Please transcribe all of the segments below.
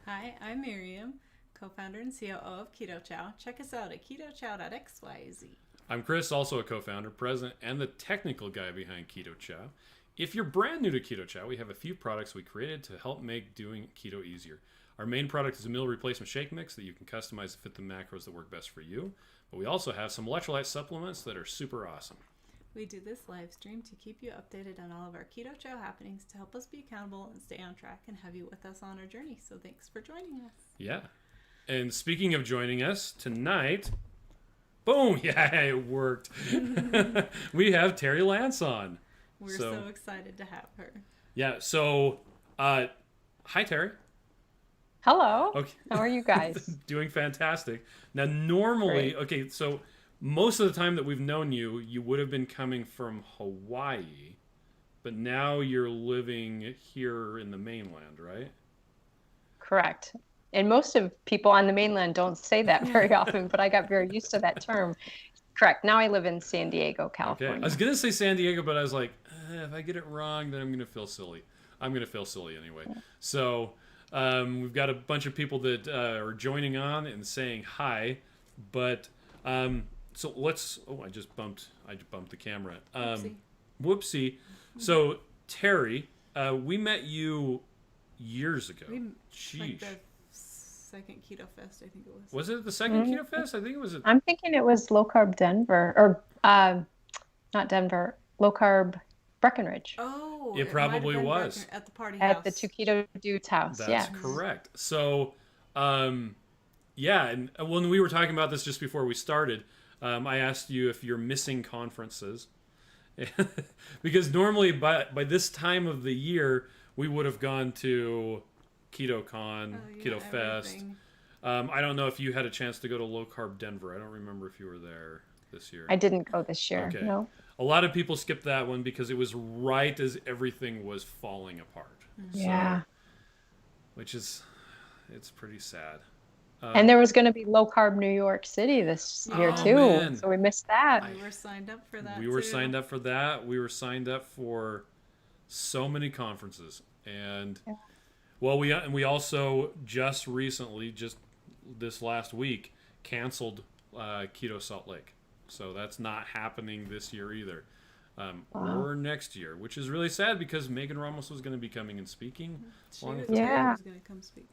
Hi, I'm Miriam, co-founder and COO of Keto Chow. Check us out at ketochow.xyz. I'm Chris, also a co-founder, president, and the technical guy behind Keto Chow. If you're brand new to Keto Chow, we have a few products we created to help make doing keto easier. Our main product is a meal replacement shake mix that you can customize to fit the macros that work best for you. But we also have some electrolyte supplements that are super awesome. We do this live stream to keep you updated on all of our Keto Chow happenings to help us be accountable and stay on track and have you with us on our journey. So thanks for joining us. Yeah. And speaking of joining us, tonight, boom, yeah, it worked. We have Terri Lance on. We're so excited to have her. Yeah, so, hi, Terri. Hello. Okay. How are you guys? Doing fantastic. Now, normally, Great. okay, so most of the time that we've known you, you would have been coming from Hawaii, but now you're living here in the mainland, right? Correct. And most of people on the mainland don't say that very often, but I got very used to that term. Correct. Now I live in San Diego, California. Okay. I was going to say San Diego, but I was like, if I get it wrong, then I'm going to feel silly. I'm going to feel silly anyway. Yeah. So we've got a bunch of people that are joining on and saying hi, but so let's. Oh, I just bumped the camera. Whoopsie. So Terri, we met you years ago. Sheesh. Like the second Keto Fest, I think it was. Was it the second Keto Fest? I think it was. I'm thinking it was Low Carb Denver, or not Denver, Low Carb Breckenridge. Oh, it probably was at the party house. At the Two Keto Dudes house. That's correct. So, yeah, and when we were talking about this just before we started, I asked you if you're missing conferences, because normally by this time of the year we would have gone to KetoCon, Keto Fest. I don't know if you had a chance to go to Low Carb Denver. I don't remember if you were there this year. I didn't go this year. Okay. No. A lot of people skipped that one because it was right as everything was falling apart. Yeah. So, which is, it's pretty sad. And there was going to be Low Carb New York City this year too, man. So we missed that. We were signed up for that. We were signed up for that. We were signed up for so many conferences, and well, we also just recently, just this last week, canceled Keto Salt Lake. So that's not happening this year either, or next year, which is really sad because Megan Ramos was going to be coming and speaking. She was going to come speak.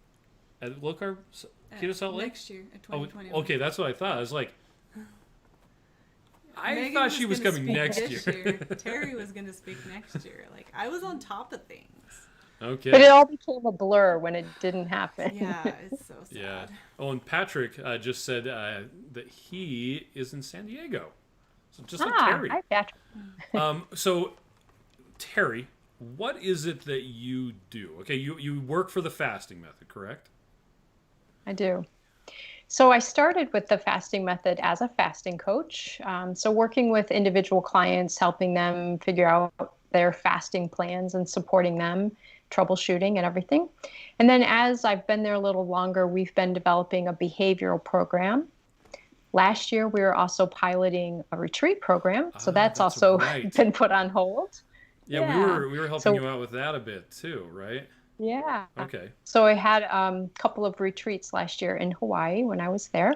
At Low Carb Keto Salt Lake? Next year, at 2021. Oh, okay, that's what I thought. I was like, I Megan thought she was coming next year. Terri was going to speak next year. Like, I was on top of things. Okay. But it all became a blur when it didn't happen. Yeah, it's so sad. Yeah. Oh, and Patrick just said that he is in San Diego. So just like Terri. Hi, Patrick. So, Terri, what is it that you do? Okay, you work for the fasting method, correct? I do. So I started with the fasting method as a fasting coach. So working with individual clients, helping them figure out their fasting plans and supporting them, troubleshooting and everything. And then as I've been there a little longer, we've been developing a behavioral program. Last year, we were also piloting a retreat program. So that's also been put on hold. Yeah. we were helping you out with that a bit too, right? Yeah. Okay. So I had a couple of retreats last year in Hawaii when I was there.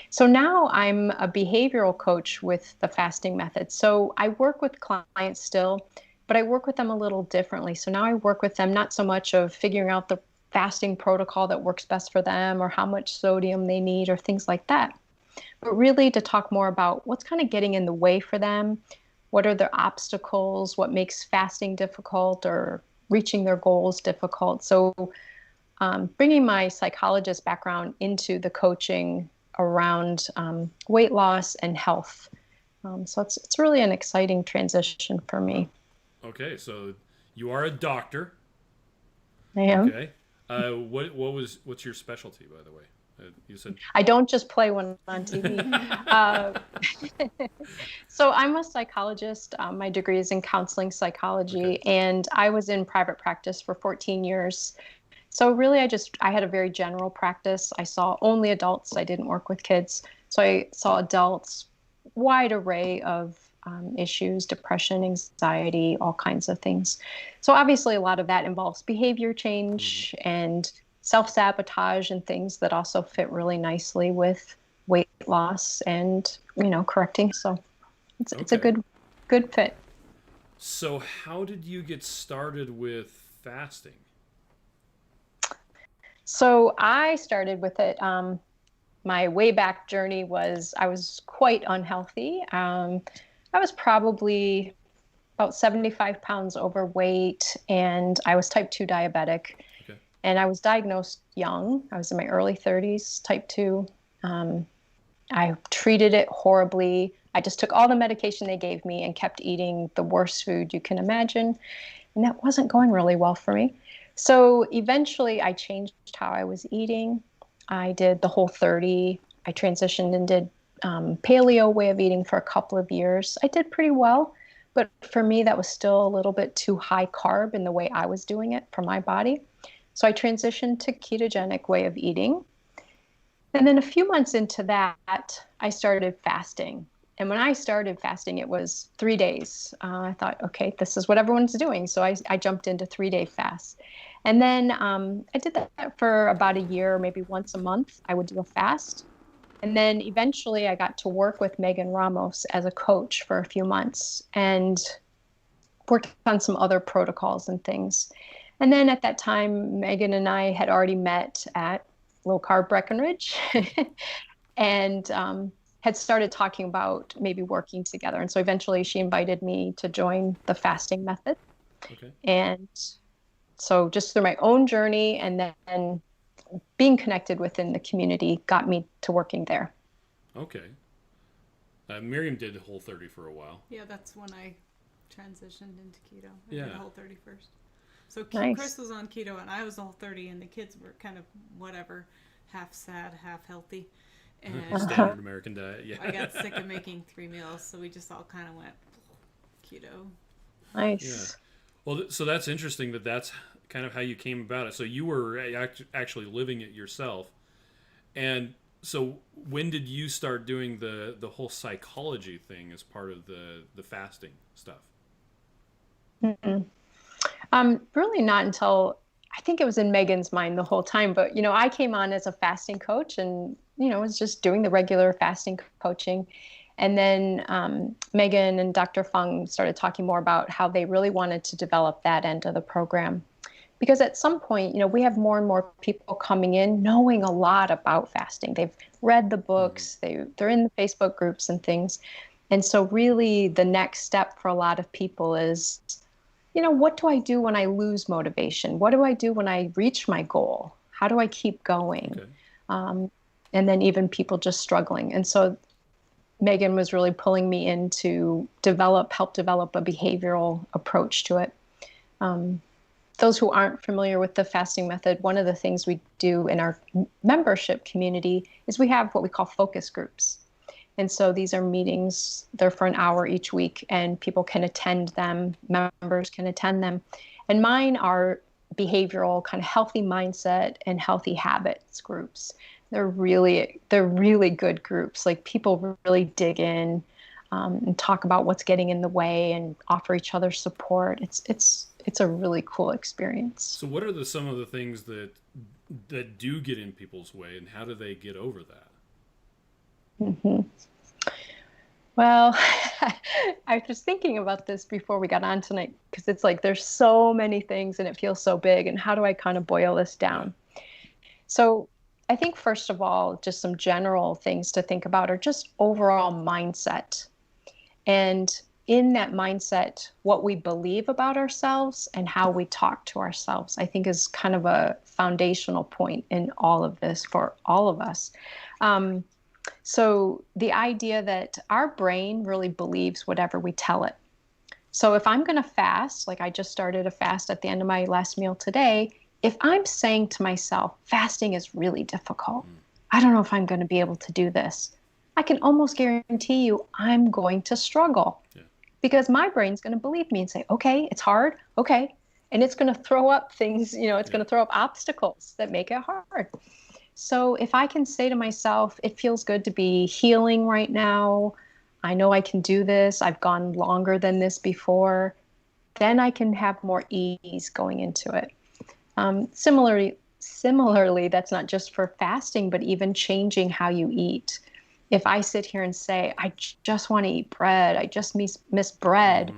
So now I'm a behavioral coach with the fasting method. So I work with clients still, but I work with them a little differently. So now I work with them not so much of figuring out the fasting protocol that works best for them or how much sodium they need or things like that, but really to talk more about what's kind of getting in the way for them. What are their obstacles? What makes fasting difficult or reaching their goals difficult? So bringing my psychologist background into the coaching around weight loss and health. So it's really an exciting transition for me. Okay, so you are a doctor. I am. Okay. What's your specialty, by the way? You said I don't just play one on TV. So I'm a psychologist. My degree is in counseling psychology, and I was in private practice for 14 years. So really, I had a very general practice. I saw only adults. I didn't work with kids. So I saw adults, wide array of issues, depression, anxiety, all kinds of things. So obviously, a lot of that involves behavior change and self-sabotage and things that also fit really nicely with weight loss and, correcting. So it's a Okay. good fit. So how did you get started with fasting? So I started with it. My way back journey was I was quite unhealthy. I was probably about 75 pounds overweight, and I was type 2 diabetic. Okay. And I was diagnosed young. I was in my early 30s, type 2. I treated it horribly. I just took all the medication they gave me and kept eating the worst food you can imagine. And that wasn't going really well for me. So eventually I changed how I was eating. I did the Whole30. I transitioned and did paleo way of eating for a couple of years. I did pretty well, but for me, that was still a little bit too high carb in the way I was doing it for my body. So I transitioned to ketogenic way of eating. And then a few months into that, I started fasting. And when I started fasting, it was 3 days. I thought, okay, this is what everyone's doing. So I jumped into 3-day fasts. And then I did that for about a year, maybe once a month, I would do a fast. And then eventually I got to work with Megan Ramos as a coach for a few months and worked on some other protocols and things. And then at that time, Megan and I had already met at Low Carb Breckenridge and had started talking about maybe working together. And so eventually she invited me to join the fasting method. Okay. And so just through my own journey and then being connected within the community got me to working there. Okay. Miriam did Whole30 for a while. Yeah, that's when I transitioned into keto. I Yeah. did Whole30 first. So Nice. Chris was on keto and I was Whole30, and the kids were kind of whatever, half sad, half healthy. And Standard American diet. Yeah. I got sick of making 3 meals, so we just all kind of went keto. Nice. Yeah. Well, so that's interesting that's kind of how you came about it. So you were actually living it yourself. And so when did you start doing the whole psychology thing as part of the fasting stuff? Mm-mm. Really not until I think it was in Megan's mind the whole time. But, I came on as a fasting coach and, was just doing the regular fasting coaching. And then Megan and Dr. Fung started talking more about how they really wanted to develop that end of the program. Because at some point, we have more and more people coming in knowing a lot about fasting. They've read the books, they're in the Facebook groups and things. And so really the next step for a lot of people is, what do I do when I lose motivation? What do I do when I reach my goal? How do I keep going? Okay. And then even people just struggling. And so Megan was really pulling me in to help develop a behavioral approach to it. Those who aren't familiar with the fasting method, one of the things we do in our membership community is we have what we call focus groups. And so these are meetings, they're for an hour each week, and people can attend them, members can attend them. And mine are behavioral, kind of healthy mindset and healthy habits groups. They're really good groups. Like people really dig in and talk about what's getting in the way and offer each other support. It's a really cool experience. So what are some of the things that do get in people's way, and how do they get over that? Mm-hmm. Well, I was thinking about this before we got on tonight because it's like there's so many things and it feels so big. And how do I kind of boil this down? Yeah. So I think, first of all, just some general things to think about are just overall mindset. And in that mindset, what we believe about ourselves and how we talk to ourselves, I think is kind of a foundational point in all of this for all of us. So the idea that our brain really believes whatever we tell it. So if I'm going to fast, like I just started a fast at the end of my last meal today, if I'm saying to myself, fasting is really difficult, I don't know if I'm going to be able to do this, I can almost guarantee you I'm going to struggle. Yeah. Because my brain's going to believe me and say, okay, it's hard. Okay. And it's going to throw up things, it's going to throw up obstacles that make it hard. So if I can say to myself, it feels good to be healing right now, I know I can do this, I've gone longer than this similarly, similarly, that's not just for fasting, but even changing how you eat. If I sit here and say, I just want to eat bread, I just miss bread,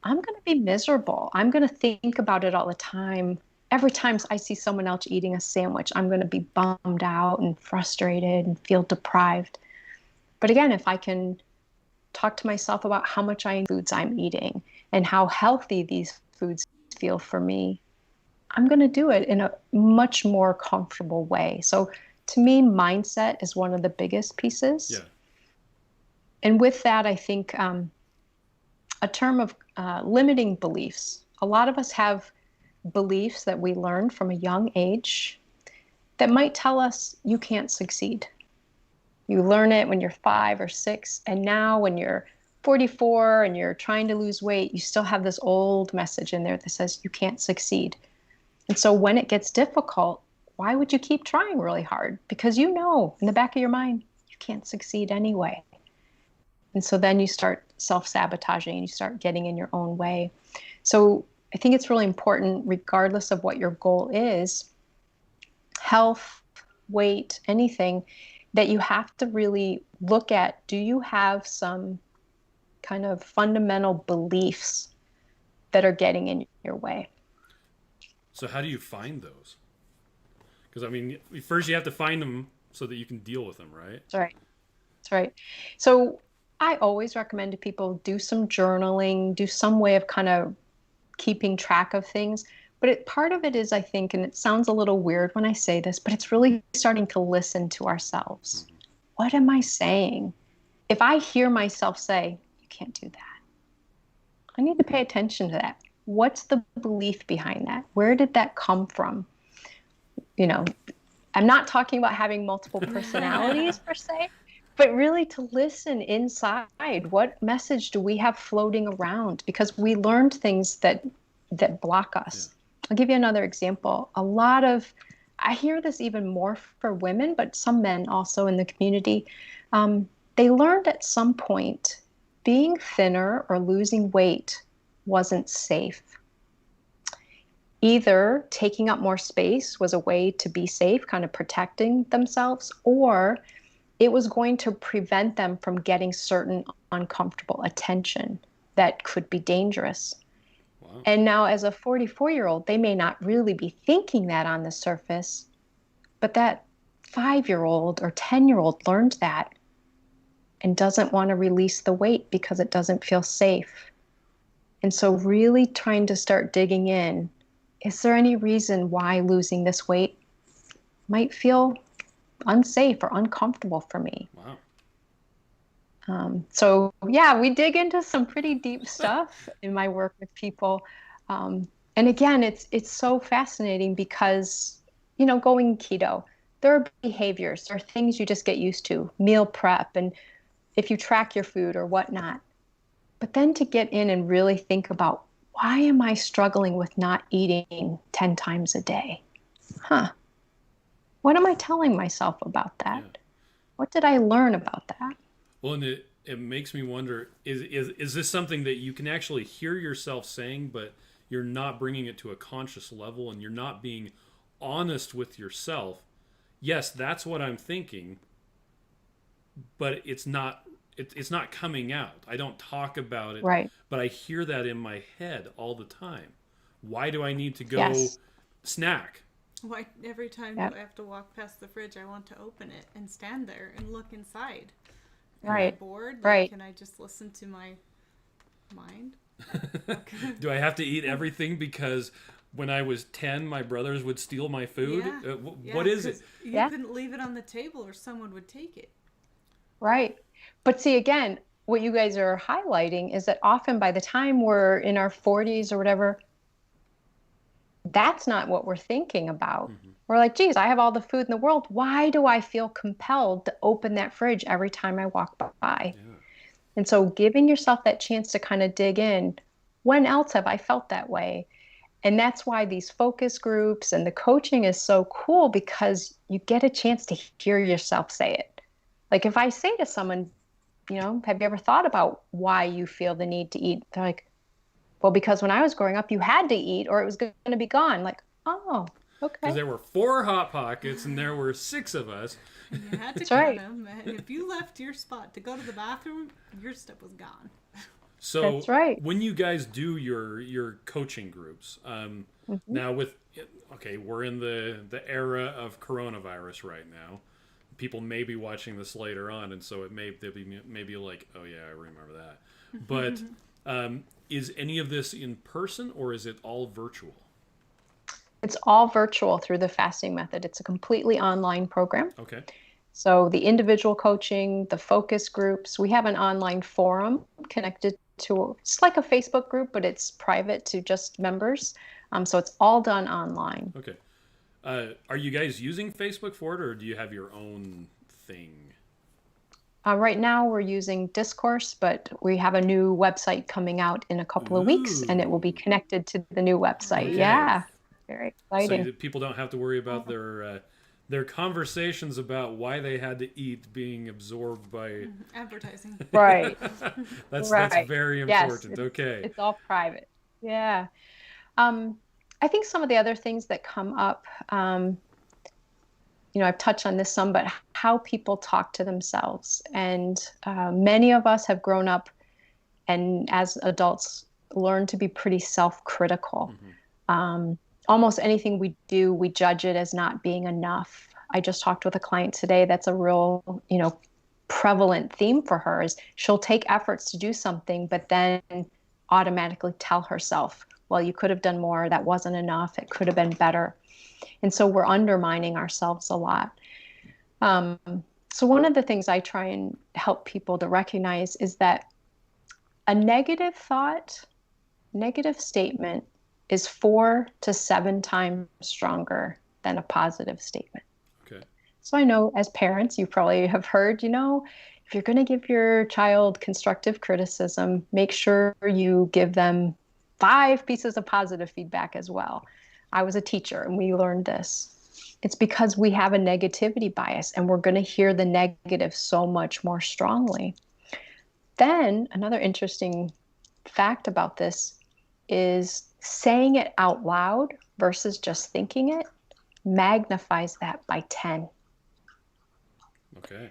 I'm going to be miserable. I'm going to think about it all the time. Every time I see someone else eating a sandwich, I'm going to be bummed out and frustrated and feel deprived. But again, if I can talk to myself about how much foods I'm eating and how healthy these foods feel for me, I'm going to do it in a much more comfortable way. So to me, mindset is one of the biggest pieces. Yeah. And with that, I think a term of limiting beliefs. A lot of us have beliefs that we learned from a young age that might tell us you can't succeed. You learn it when you're 5 or 6, and now when you're 44 and you're trying to lose weight, you still have this old message in there that says you can't succeed. And so when it gets difficult, why would you keep trying really hard? Because you know in the back of your mind, you can't succeed anyway. And so then you start self-sabotaging and you start getting in your own way. So I think it's really important, regardless of what your goal is, health, weight, anything, that you have to really look at, do you have some kind of fundamental beliefs that are getting in your way? So how do you find those? Because, I mean, first you have to find them so that you can deal with them, right? That's right. That's right. So I always recommend to people do some journaling, do some way of kind of keeping track of things. But part of it is, I think, and it sounds a little weird when I say this, but it's really starting to listen to ourselves. Mm-hmm. What am I saying? If I hear myself say, you can't do that, I need to pay attention to that. What's the belief behind that? Where did that come from? You know, I'm not talking about having multiple personalities per se, but really to listen inside. What message do we have floating around? Because we learned things that block us. Yeah. I'll give you another example. I hear this even more for women, but some men also in the community. They learned at some point being thinner or losing weight wasn't safe. Either taking up more space was a way to be safe, kind of protecting themselves, or it was going to prevent them from getting certain uncomfortable attention that could be dangerous. Wow. And now as a 44-year-old, they may not really be thinking that on the surface, but that 5-year-old or 10-year-old learned that and doesn't want to release the weight because it doesn't feel safe. And so really trying to start digging in, is there any reason why losing this weight might feel unsafe or uncomfortable for me? Wow. So yeah, we dig into some pretty deep stuff in my work with people. And again, it's so fascinating because, you know, going keto, there are behaviors, there are things you just get used to, meal prep, and if you track your food or whatnot. But then to get in and really think about, why am I struggling with not eating 10 times a day? What am I telling myself about that? Yeah. What did I learn about that? Well, and it makes me wonder, is this something that you can actually hear yourself saying, but you're not bringing it to a conscious level and you're not being honest with yourself? Yes, that's what I'm thinking, but it's not coming out. I don't talk about it, right, but I hear that in my head all the time. Why do I need to go snack? Why every time I have to walk past the fridge, I want to open it and stand there and look inside. Am I bored? Right. Can I just listen to my mind? Do I have to eat everything because when I was 10, my brothers would steal my food? Yeah. What is it? You couldn't leave it on the table or someone would take it. Right. But see, again, what you guys are highlighting is that often by the time we're in our 40s or whatever, that's not what we're thinking about. Mm-hmm. We're like, geez, I have all the food in the world. Why do I feel compelled to open that fridge every time I walk by? Yeah. And so giving yourself that chance to kind of dig in, when else have I felt that way? And that's why these focus groups and the coaching is so cool, because you get a chance to hear yourself say it. Like if I say to someone, you know, have you ever thought about why you feel the need to eat? They're like, well, because when I was growing up, you had to eat or it was going to be gone. Like, oh, Okay. there were 4 Hot Pockets and there were 6 of us. And you had to That's count right. them. And if you left your spot to go to the bathroom, your stuff was gone. So That's right. when you guys do your coaching groups, Mm-hmm. now we're in the era of coronavirus right now. People may be watching this later on, and so they'll be maybe like, oh yeah, I remember that. But is any of this in person or is it all virtual? It's all virtual through the fasting method. It's a completely online program. Okay. So the individual coaching, the focus groups, we have an online forum connected to, it's like a Facebook group, but it's private to just members. So it's all done online. Okay. Are you guys using Facebook for it, or do you have your own thing? Right now we're using Discourse, but we have a new website coming out in a couple of weeks, and it will be connected to the new website. Okay. Yeah, very exciting. So that people don't have to worry about their conversations about why they had to eat being absorbed by Advertising. Right. that's Right. very Yes, important. Okay. It's all private. Yeah. I think some of the other things that come up, I've touched on this some, but how people talk to themselves. And many of us have grown up and as adults learn to be pretty self-critical. Almost anything we do, we judge it as not being enough. I just talked with a client today that's a real, prevalent theme for her is she'll take efforts to do something, but then automatically tell herself, well, you could have done more. That wasn't enough. It could have been better. And so we're undermining ourselves a lot. So one of the things I try and help people to recognize is that a negative thought, negative statement is 4 to 7 times stronger than a positive statement. Okay. So I know as parents, you probably have heard, if you're going to give your child constructive criticism, make sure you give them 5 pieces of positive feedback as well. I was a teacher and we learned this. It's because we have a negativity bias and we're going to hear the negative so much more strongly. Then another interesting fact about this is saying it out loud versus just thinking it magnifies that by 10. Okay.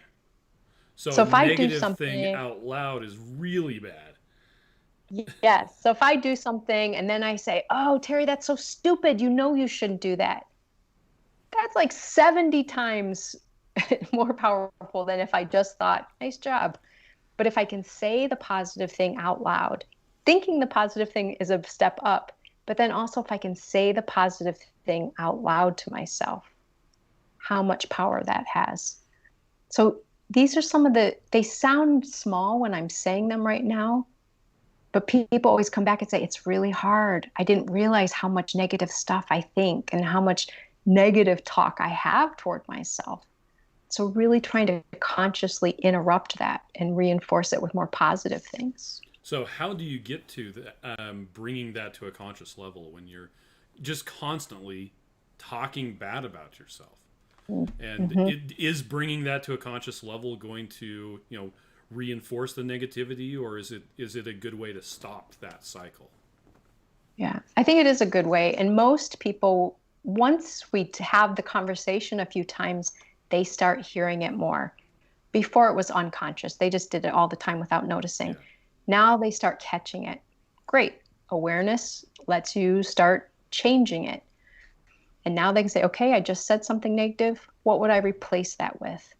So if I do negative something thing out loud is really bad. Yes. So if I do something and then I say, oh, Terri, that's so stupid. You shouldn't do that. That's like 70 times more powerful than if I just thought, nice job. But if I can say the positive thing out loud, thinking the positive thing is a step up. But then also if I can say the positive thing out loud to myself, how much power that has. So these are they sound small when I'm saying them right now. But people always come back and say, it's really hard. I didn't realize how much negative stuff I think and how much negative talk I have toward myself. So really trying to consciously interrupt that and reinforce it with more positive things. So how do you get to bringing that to a conscious level when you're just constantly talking bad about yourself? And is bringing that to a conscious level going to, reinforce the negativity, or is it a good way to stop that cycle? Yeah, I think it is a good way. And most people, once we have the conversation a few times, they start hearing it more. Before it was unconscious. They just did it all the time without noticing. Yeah. Now they start catching it. Great. Awareness lets you start changing it. And now they can say, okay, I just said something negative. What would I replace that with?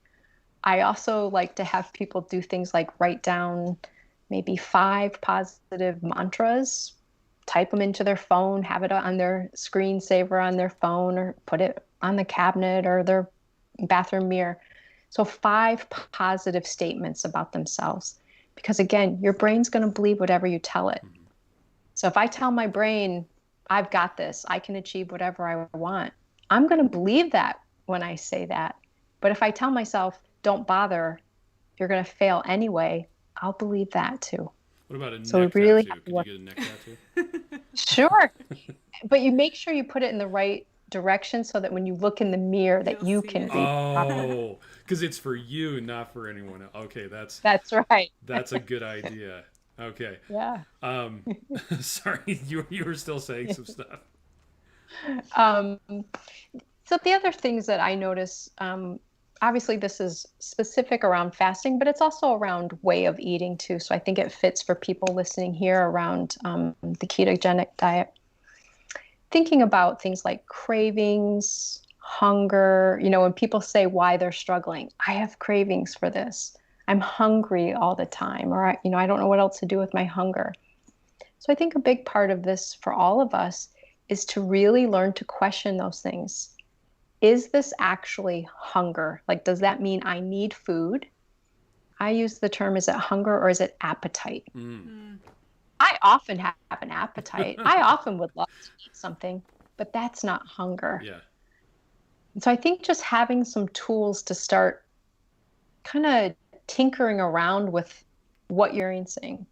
I also like to have people do things like write down maybe 5 positive mantras, type them into their phone, have it on their screensaver on their phone, or put it on the cabinet or their bathroom mirror. So 5 positive statements about themselves. Because again, your brain's going to believe whatever you tell it. Mm-hmm. So if I tell my brain, I've got this, I can achieve whatever I want, I'm going to believe that when I say that. But if I tell myself, don't bother, you're going to fail anyway, I'll believe that too. What about a neck tattoo? Could you get a neck tattoo? Sure. But you make sure you put it in the right direction so that when you look in the mirror that you can read. Oh, because it's for you, not for anyone else. Okay, that's right. That's a good idea. Okay. Yeah. Sorry, you were still saying some stuff. Um, so the other things that I notice, obviously this is specific around fasting, but it's also around way of eating too. So I think it fits for people listening here around the ketogenic diet. Thinking about things like cravings, hunger, when people say why they're struggling, I have cravings for this. I'm hungry all the time, or I don't know what else to do with my hunger. So I think a big part of this for all of us is to really learn to question those things. Is this actually hunger? Like, does that mean I need food? I use the term, is it hunger or is it appetite? I often have an appetite. I often would love to eat something, but that's not hunger. Yeah. And so I think just having some tools to start kind of tinkering around with what you're experiencing.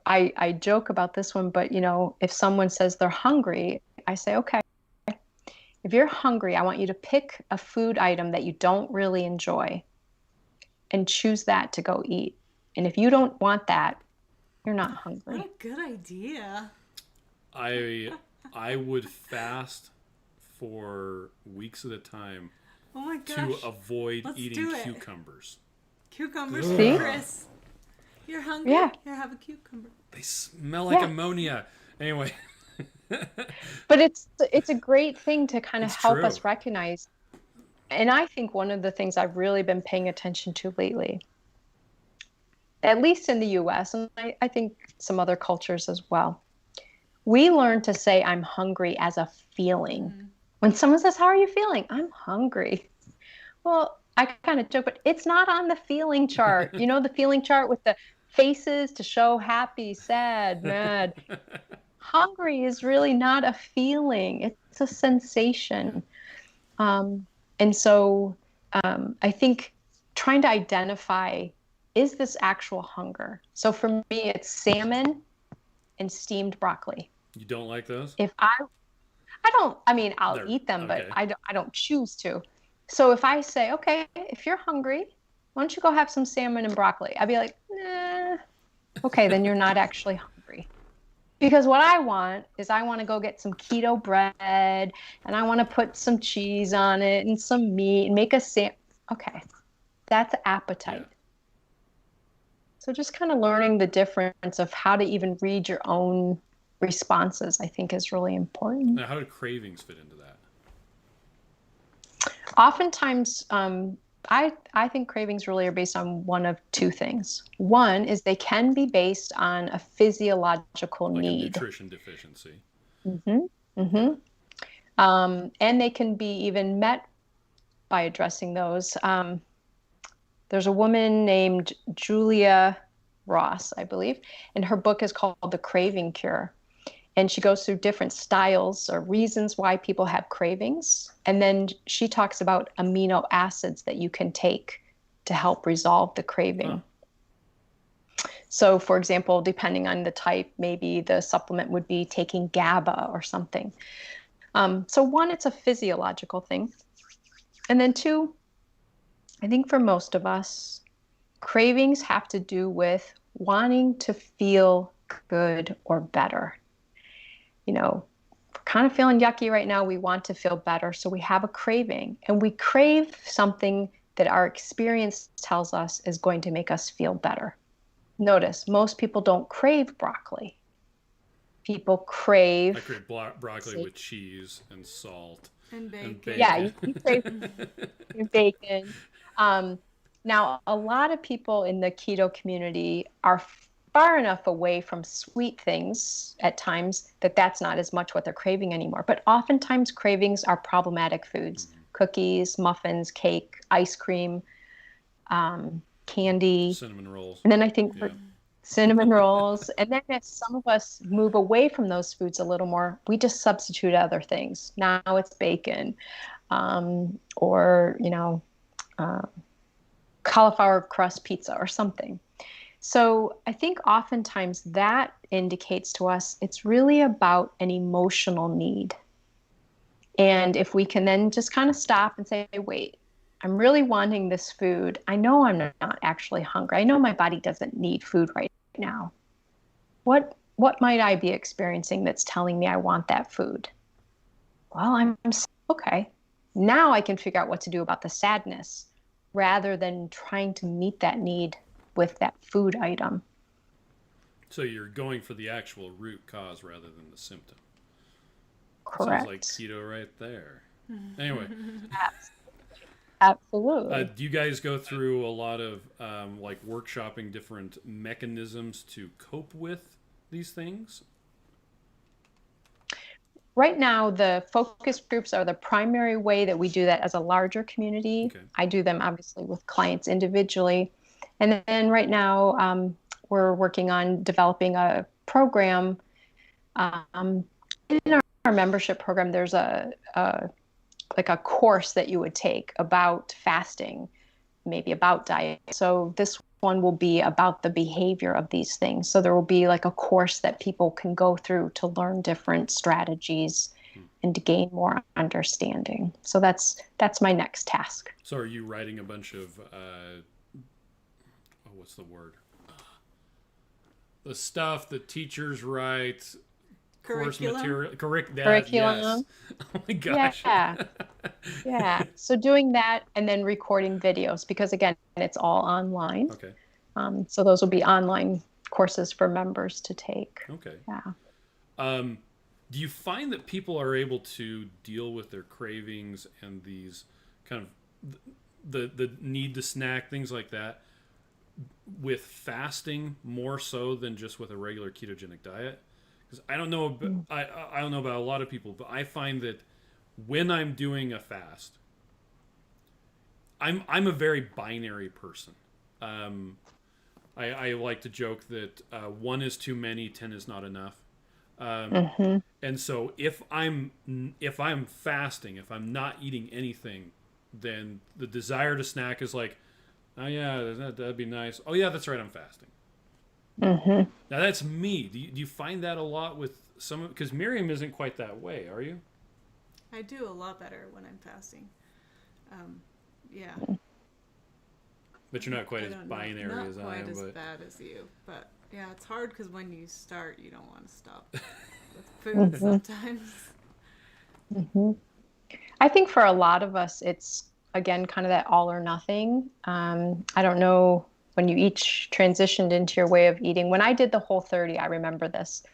I joke about this one, but if someone says they're hungry, I say, okay, if you're hungry, I want you to pick a food item that you don't really enjoy and choose that to go eat. And if you don't want that, you're not hungry. What a good idea. I would fast for weeks at a time Oh my gosh. to avoid Let's eating do it. cucumbers. Cucumbers See? for Chris. You're hungry? Yeah. Here, have a cucumber. They smell like Yeah. ammonia. Anyway. But it's a great thing to kind of It's help true. us recognize. And I think one of the things I've really been paying attention to lately, at least in the US, and I think some other cultures as well, we learn to say I'm hungry as a feeling. When someone says, how are you feeling? I'm hungry. Well, I kind of joke, but it's not on the feeling chart. The feeling chart with the faces to show happy, sad, mad. Hungry is really not a feeling. It's a sensation. And so I think trying to identify, is this actual hunger? So for me, it's salmon and steamed broccoli. You don't like those? If I'll They're- eat them, but okay. I don't choose to. So if I say, okay, if you're hungry, why don't you go have some salmon and broccoli? I'd be like, nah. Okay, then you're not actually hungry. Because what I want is I want to go get some keto bread and I want to put some cheese on it and some meat and make a sandwich. Okay, that's appetite. Yeah. So just kind of learning the difference of how to even read your own responses, I think, is really important. Now, how do cravings fit into that? Oftentimes, I think cravings really are based on one of two things. One is they can be based on a physiological Like need. a nutrition deficiency. And they can be even met by addressing those. There's a woman named Julia Ross, I believe, and her book is called The Craving Cure. And she goes through different styles or reasons why people have cravings. And then she talks about amino acids that you can take to help resolve the craving. So, for example, depending on the type, maybe the supplement would be taking GABA or something. So one, it's a physiological thing. And then two, I think for most of us, cravings have to do with wanting to feel good or better. We're kind of feeling yucky right now. We want to feel better. So we have a craving and we crave something that our experience tells us is going to make us feel better. Notice, most people don't crave broccoli. People crave... I crave broccoli with cheese and salt. And bacon. Yeah, you crave bacon. Now, a lot of people in the keto community are far enough away from sweet things at times that that's not as much what they're craving anymore. But oftentimes cravings are problematic foods. Cookies, muffins, cake, ice cream, candy. Cinnamon rolls. And then I think for cinnamon rolls. And then as some of us move away from those foods a little more, we just substitute other things. Now it's bacon or, cauliflower crust pizza or something. So I think oftentimes that indicates to us it's really about an emotional need. And if we can then just kind of stop and say, wait, I'm really wanting this food. I know I'm not actually hungry. I know my body doesn't need food right now. What what might I be experiencing that's telling me I want that food? Well, I'm okay. Now I can figure out what to do about the sadness rather than trying to meet that need with that food item. So you're going for the actual root cause rather than the symptom. Correct. Sounds like keto right there. Anyway. Absolutely. Do you guys go through a lot of like workshopping different mechanisms to cope with these things? Right now, the focus groups are the primary way that we do that as a larger community. Okay. I do them obviously with clients individually. And then right now, we're working on developing a program. In our membership program, there's a course that you would take about fasting, maybe about diet. So this one will be about the behavior of these things. So there will be like a course that people can go through to learn different strategies and to gain more understanding. So that's my next task. So are you writing a bunch of what's the word? The stuff that teachers write, Curriculum? course material, Curriculum. Yes. Oh my gosh. Yeah. So doing that and then recording videos, because again, it's all online. Okay. So those will be online courses for members to take. Okay. Yeah. Do you find that people are able to deal with their cravings and these kind of the need to snack, things like that, with fasting more so than just with a regular ketogenic diet? Because I don't know, I don't know about a lot of people, but I find that when I'm doing a fast, I'm a very binary person. I like to joke that 1 is too many, 10 is not enough. And so if I'm fasting, if I'm not eating anything, then the desire to snack is like, oh yeah, that'd be nice. Oh yeah, that's right, I'm fasting. Now that's me. Do you find that a lot with some? Because Miriam isn't quite that way, are you? I do a lot better when I'm fasting. Yeah. But you're not quite as binary as I am. Not quite as bad as you, but yeah, it's hard because when you start, you don't want to stop with food sometimes. I think for a lot of us, it's again kind of that all or nothing. I don't know when you each transitioned into your way of eating. When I did the Whole30, I remember this.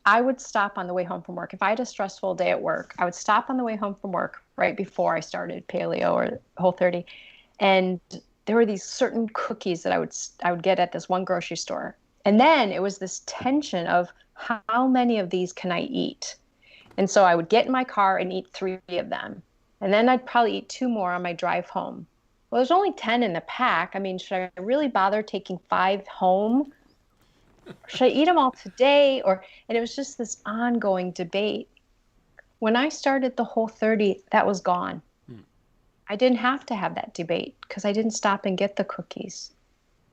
I would stop on the way home from work. If I had a stressful day at work, I would stop on the way home from work right before I started paleo or Whole30, and there were these certain cookies that I would get at this one grocery store. And then it was this tension of how many of these can I eat? And so I would get in my car and eat 3 of them. And then I'd probably eat 2 more on my drive home. Well, there's only 10 in the pack. I mean, should I really bother taking 5 home? Should I eat them all today? And it was just this ongoing debate. When I started the Whole30, that was gone. I didn't have to have that debate because I didn't stop and get the cookies.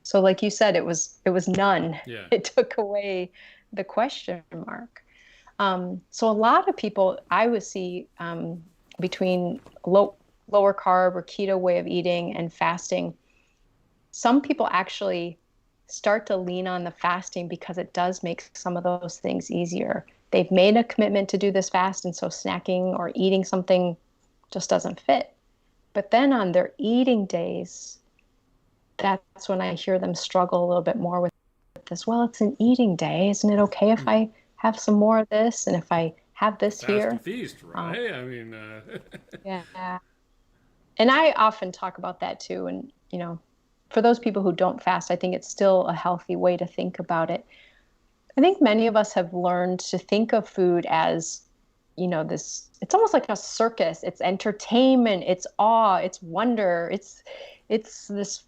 So like you said, it was none. Yeah. It took away the question mark. So a lot of people I would see between lower carb or keto way of eating and fasting, some people actually start to lean on the fasting because it does make some of those things easier. They've made a commitment to do this fast, and so snacking or eating something just doesn't fit. But then on their eating days, that's when I hear them struggle a little bit more with this. Well, it's an eating day. Isn't it okay if I have some more of this? And if I have this Fast here? and feast, right? I mean... Yeah. And I often talk about that too. And, for those people who don't fast, I think it's still a healthy way to think about it. I think many of us have learned to think of food as, this, it's almost like a circus. It's entertainment, it's awe, it's wonder, it's this,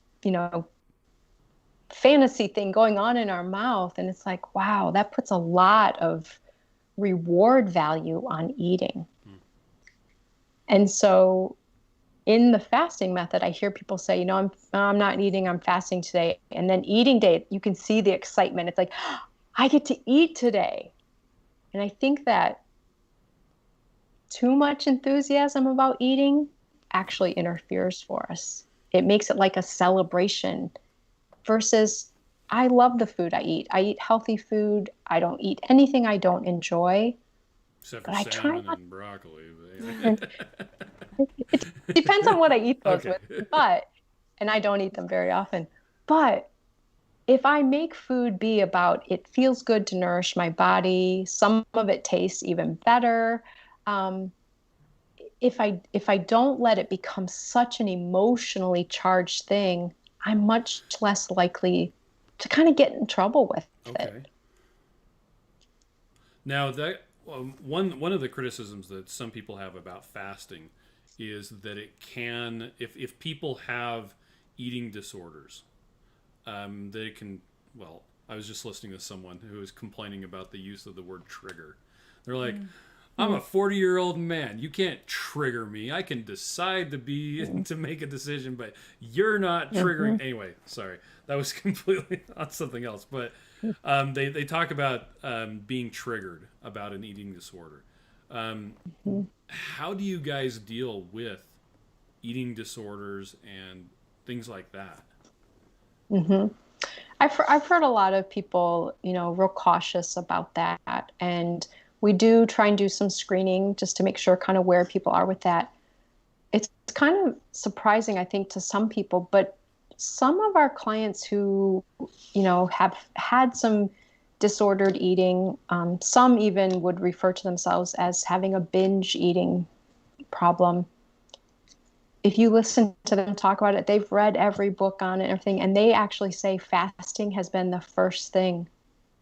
fantasy thing going on in our mouth. And it's like, wow, that puts a lot of reward value on eating. And so in the fasting method, I hear people say, I'm not eating, I'm fasting today. And then eating day, you can see the excitement. It's like, I get to eat today. And I think that too much enthusiasm about eating actually interferes for us. It makes it like a celebration versus I love the food I eat. I eat healthy food. I don't eat anything I don't enjoy, Except for but I try salmon not. and broccoli. It depends on what I eat those Okay. with, and I don't eat them very often. But if I make food be about it feels good to nourish my body, some of it tastes even better. Um, if I don't let it become such an emotionally charged thing, I'm much less likely to kind of get in trouble with it. Okay. Now that one of the criticisms that some people have about fasting is that it can, if people have eating disorders, they can. Well, I was just listening to someone who was complaining about the use of the word trigger. They're like, I'm a 40-year-old man. You can't trigger me. I can decide to make a decision, but you're not triggering. Anyway, sorry, that was completely on something else. But they talk about being triggered about an eating disorder. How do you guys deal with eating disorders and things like that? Hmm. I've heard a lot of people, real cautious about that. And we do try and do some screening just to make sure kind of where people are with that. It's kind of surprising, I think, to some people, but some of our clients who, have had some disordered eating, some even would refer to themselves as having a binge eating problem. If you listen to them talk about it, they've read every book on it and everything, and they actually say fasting has been the first thing,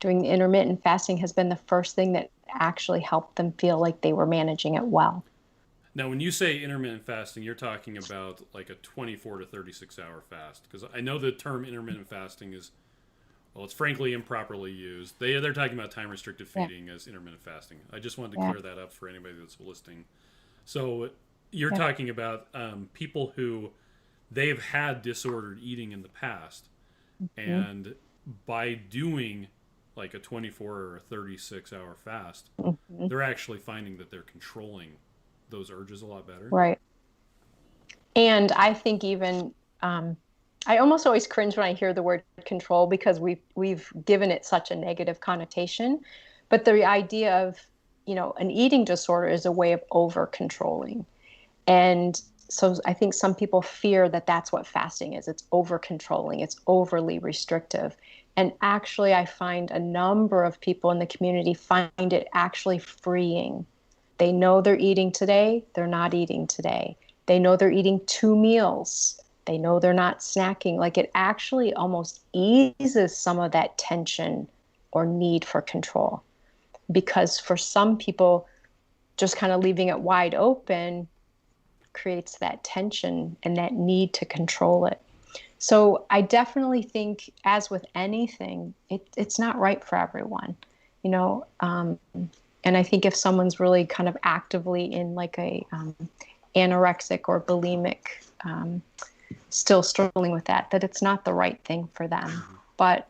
doing the intermittent fasting has been the first thing that actually helped them feel like they were managing it well. Now, when you say intermittent fasting, you're talking about like a 24 to 36 hour fast. Because I know the term intermittent fasting is, well, it's frankly improperly used. They're talking about time restricted Yeah. feeding as intermittent fasting. I just wanted to Yeah. clear that up for anybody that's listening. So you're Yeah. talking about people who they've had disordered eating in the past, and by doing like a 24 or a 36 hour fast, Mm-hmm. they're actually finding that they're controlling those urges a lot better. Right. And I think even I almost always cringe when I hear the word control because we've given it such a negative connotation. But the idea of, an eating disorder is a way of over controlling. And so I think some people fear that that's what fasting is. It's over controlling, it's overly restrictive. And actually, I find a number of people in the community find it actually freeing. They know they're eating today, they're not eating today. They know they're eating 2 meals. They know they're not snacking. Like it actually almost eases some of that tension or need for control. Because for some people, just kind of leaving it wide open creates that tension and that need to control it. So I definitely think, as with anything, it's not right for everyone, you know. And I think if someone's really kind of actively in like a anorexic or bulimic, still struggling with that, that it's not the right thing for them. But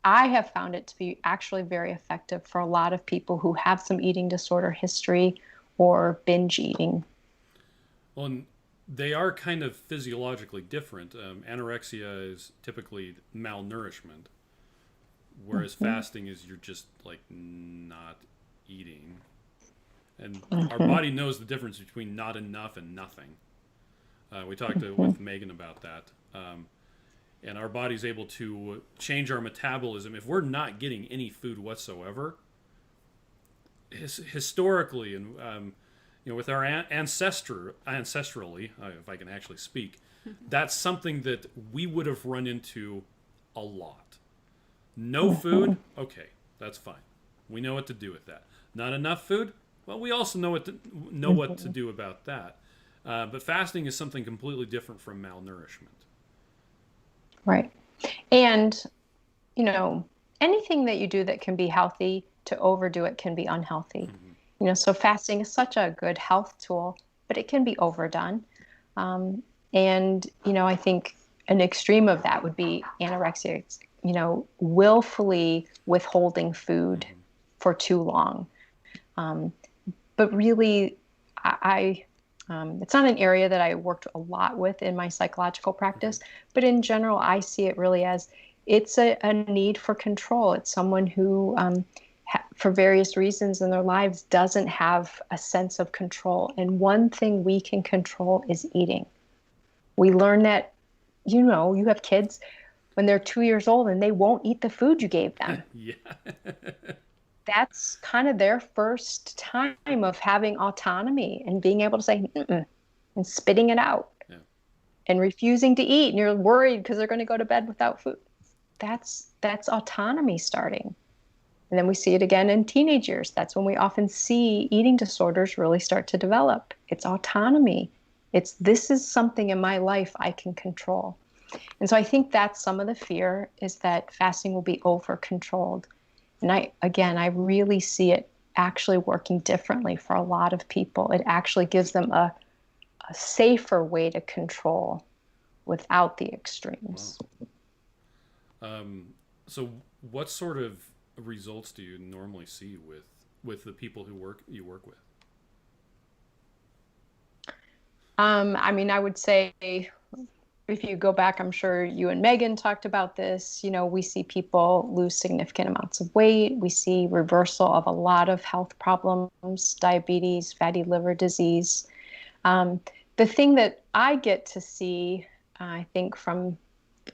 I have found it to be actually very effective for a lot of people who have some eating disorder history or binge eating. Well, and they are kind of physiologically different. Anorexia is typically malnourishment, whereas fasting is you're just like not eating. And our body knows the difference between not enough and nothing. We talked with Megan about that. And our body's able to change our metabolism. If we're not getting any food whatsoever, historically, and with our ancestrally, if I can actually speak, that's something that we would have run into a lot. No food, okay, that's fine. We know what to do with that. Not enough food, well, we also know what to do about that. But fasting is something completely different from malnourishment. Right. And, anything that you do that can be healthy, to overdo it can be unhealthy. So fasting is such a good health tool, but it can be overdone. And, I think an extreme of that would be anorexia, willfully withholding food for too long. But really, it's not an area that I worked a lot with in my psychological practice, but in general, I see it really as it's a need for control. It's someone who, for various reasons in their lives, doesn't have a sense of control. And one thing we can control is eating. We learn that, you have kids when they're 2 years old and they won't eat the food you gave them. Yeah. That's kind of their first time of having autonomy and being able to say, mm-mm, and spitting it out. Yeah. And refusing to eat. And you're worried because they're going to go to bed without food. That's autonomy starting. And then we see it again in teenage years. That's when we often see eating disorders really start to develop. It's autonomy. This is something in my life I can control. And so I think that's some of the fear, is that fasting will be over controlled. And I really see it actually working differently for a lot of people. It actually gives them a safer way to control without the extremes. Wow. So what sort of results do you normally see with the people you work with? I would say, if you go back, I'm sure you and Megan talked about this, we see people lose significant amounts of weight. We see reversal of a lot of health problems, diabetes, fatty liver disease. The thing that I get to see, I think, from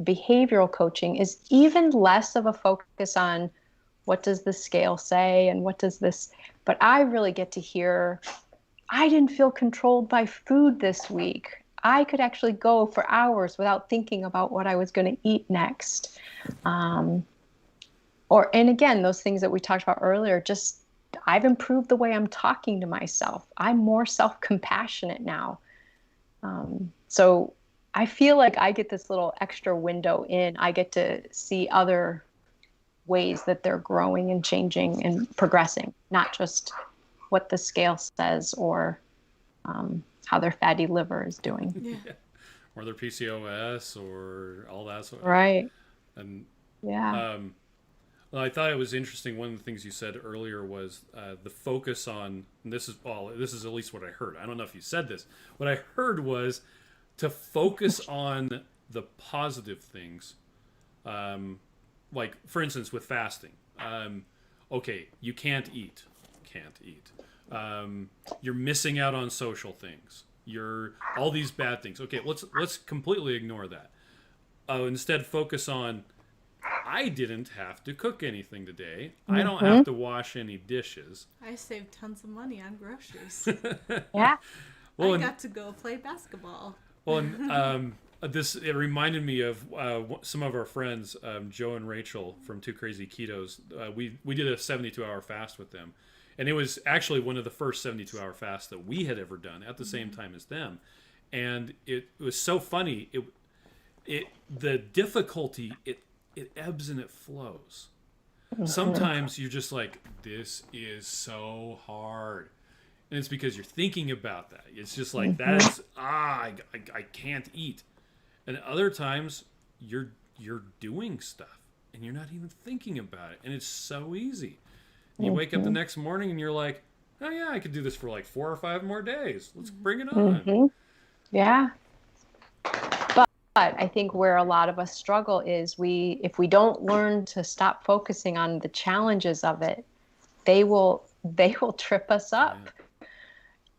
behavioral coaching is even less of a focus on what does the scale say and what does this, but I really get to hear, I didn't feel controlled by food this week. I could actually go for hours without thinking about what I was going to eat next. And again, those things that we talked about earlier, just I've improved the way I'm talking to myself. I'm more self-compassionate now. So I feel like I get this little extra window in. I get to see other ways that they're growing and changing and progressing, not just what the scale says or how their fatty liver is doing. Yeah. Or their PCOS or all that sort of. Right. And yeah. Well, I thought it was interesting. One of the things you said earlier was the focus on, and this is at least what I heard. I don't know if you said this. What I heard was to focus on the positive things. Like, for instance, with fasting. Okay, you can't eat. You're missing out on social things. You're all these bad things. Okay, let's completely ignore that. Instead, focus on, I didn't have to cook anything today. I don't have to wash any dishes. I saved tons of money on groceries. Yeah. Well, I got to go play basketball. Well, and it reminded me of some of our friends, Joe and Rachel from Two Crazy Ketos. We did a 72-hour fast with them. And it was actually one of the first 72-hour fasts that we had ever done at the same time as them. And it was so funny. The difficulty, it ebbs and it flows. Sometimes you're just like, this is so hard. And it's because you're thinking about that. It's just like, I can't eat. And other times you're doing stuff and you're not even thinking about it. And it's so easy. You wake up the next morning and you're like, oh yeah, I could do this for like 4 or 5 more days. Let's bring it on. Yeah. But I think where a lot of us struggle is if we don't learn to stop focusing on the challenges of it, they will trip us up.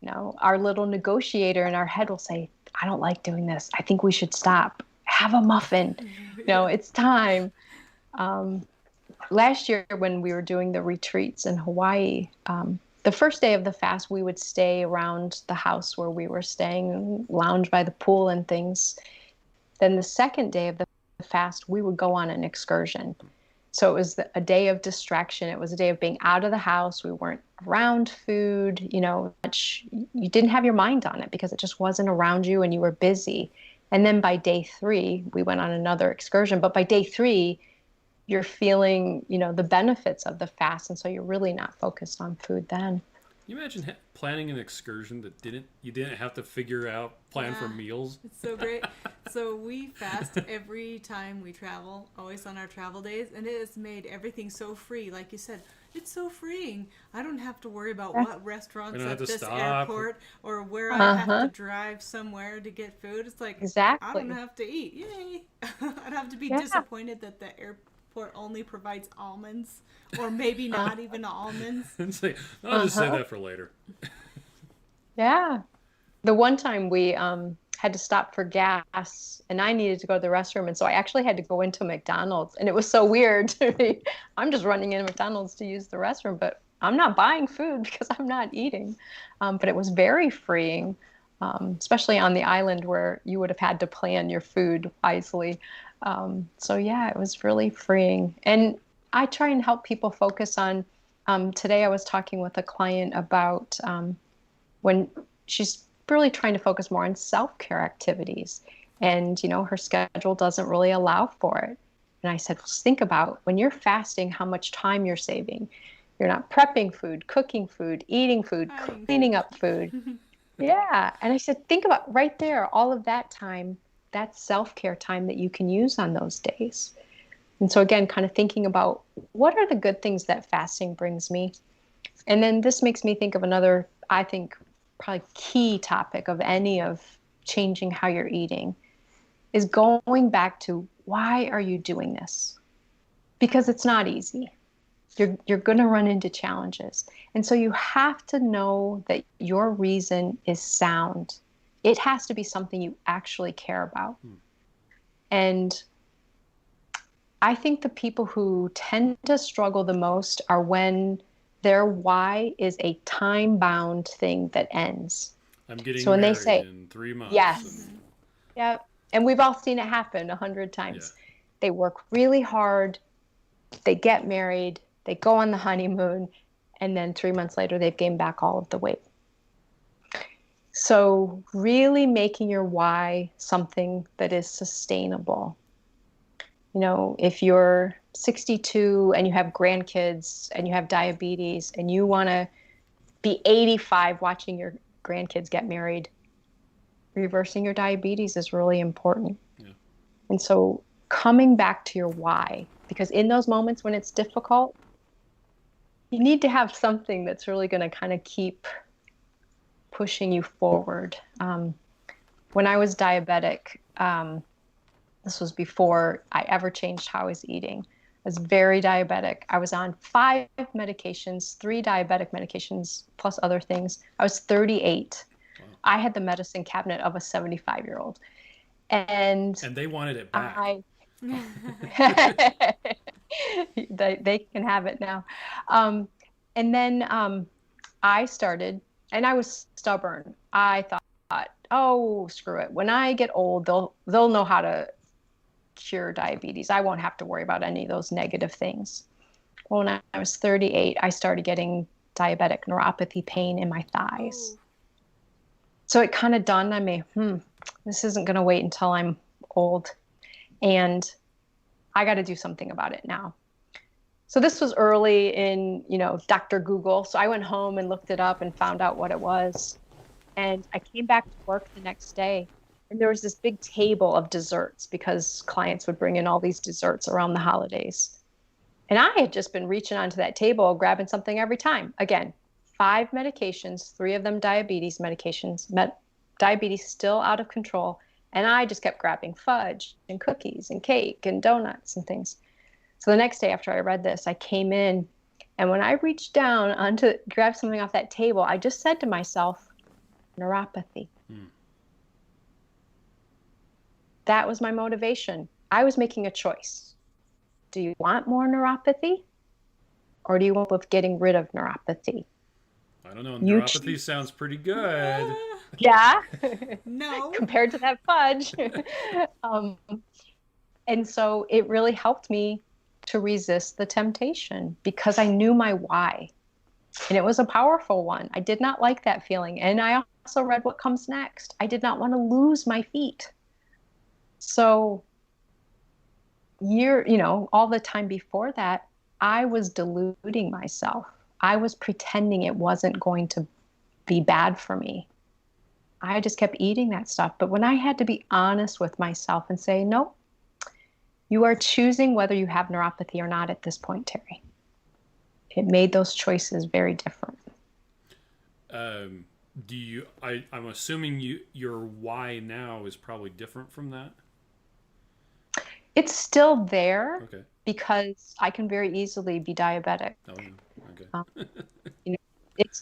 Yeah. Our little negotiator in our head will say, I don't like doing this. I think we should stop. Have a muffin. It's time. Last year when we were doing the retreats in Hawaii, the first day of the fast, we would stay around the house where we were staying, lounge by the pool and things. Then the second day of the fast, we would go on an excursion. So it was a day of distraction. It was a day of being out of the house. We weren't around food, you didn't have your mind on it because it just wasn't around you and you were busy. And then by day 3, we went on another excursion. But by day 3, you're feeling, the benefits of the fast. And so you're really not focused on food then. Can you imagine planning an excursion that you didn't have to plan for meals? It's so great. So we fast every time we travel, always on our travel days. And it has made everything so free. Like you said, it's so freeing. I don't have to worry about what restaurants at this stop. airport or where I have to drive somewhere to get food. It's like, I don't have to eat. Yay. I don't have to be disappointed that the airport only provides almonds, or maybe not even almonds. It's like, I'll just say that for later. Yeah. The one time we had to stop for gas and I needed to go to the restroom. And so I actually had to go into McDonald's, and it was so weird to me. I'm just running into McDonald's to use the restroom, but I'm not buying food because I'm not eating. But it was very freeing, especially on the island where you would have had to plan your food wisely. So yeah, it was really freeing. And I try and help people focus on, today I was talking with a client about when she's really trying to focus more on self-care activities. And, her schedule doesn't really allow for it. And I said, well, think about when you're fasting, how much time you're saving. You're not prepping food, cooking food, eating food, cleaning up food. Yeah. And I said, think about right there, all of that time, that's self-care time that you can use on those days. And so again, kind of thinking about what are the good things that fasting brings me? And then this makes me think of another, I think, probably key topic of any of changing how you're eating is going back to, why are you doing this? Because it's not easy. You're going to run into challenges. And so you have to know that your reason is sound. It has to be something you actually care about. And I think the people who tend to struggle the most are when their why is a time-bound thing that ends. I'm getting so when married they say, in 3 months. Yes. Yeah. And we've all seen it happen 100 times. Yeah. They work really hard. They get married. They go on the honeymoon. And then 3 months later, they've gained back all of the weight. So really making your why something that is sustainable. If you're 62 and you have grandkids and you have diabetes and you want to be 85 watching your grandkids get married, reversing your diabetes is really important. Yeah. And so coming back to your why, because in those moments when it's difficult, you need to have something that's really going to kind of keep pushing you forward. When I was diabetic, this was before I ever changed how I was eating. I was very diabetic. I was on 5 medications, 3 diabetic medications, plus other things. I was 38. Wow. I had the medicine cabinet of a 75-year-old. And they wanted it back. They can have it now. And then I started, and I was stubborn. I thought, oh, screw it. When I get old, they'll know how to cure diabetes. I won't have to worry about any of those negative things. Well, when I was 38, I started getting diabetic neuropathy pain in my thighs. Oh. So it kind of dawned on me, this isn't going to wait until I'm old. And I got to do something about it now. So this was early in, Dr. Google. So I went home and looked it up and found out what it was. And I came back to work the next day, and there was this big table of desserts because clients would bring in all these desserts around the holidays. And I had just been reaching onto that table, grabbing something every time. Again, 5 medications, 3 of them diabetes medications, diabetes still out of control. And I just kept grabbing fudge and cookies and cake and donuts and things. So the next day after I read this, I came in, and when I reached down to grab something off that table, I just said to myself, neuropathy. That was my motivation. I was making a choice. Do you want more neuropathy, or do you want with getting rid of neuropathy? I don't know. Neuropathy sounds pretty good. Yeah. No. Compared to that fudge. And so it really helped me to resist the temptation because I knew my why. And it was a powerful one. I did not like that feeling. And I also read what comes next. I did not want to lose my feet. So all the time before that, I was deluding myself. I was pretending it wasn't going to be bad for me. I just kept eating that stuff. But when I had to be honest with myself and say, no, you are choosing whether you have neuropathy or not at this point, Terri. it made those choices very different. I'm assuming your why now is probably different from that? It's still there. Okay. Because I can very easily be diabetic. Oh, yeah. Okay. You know,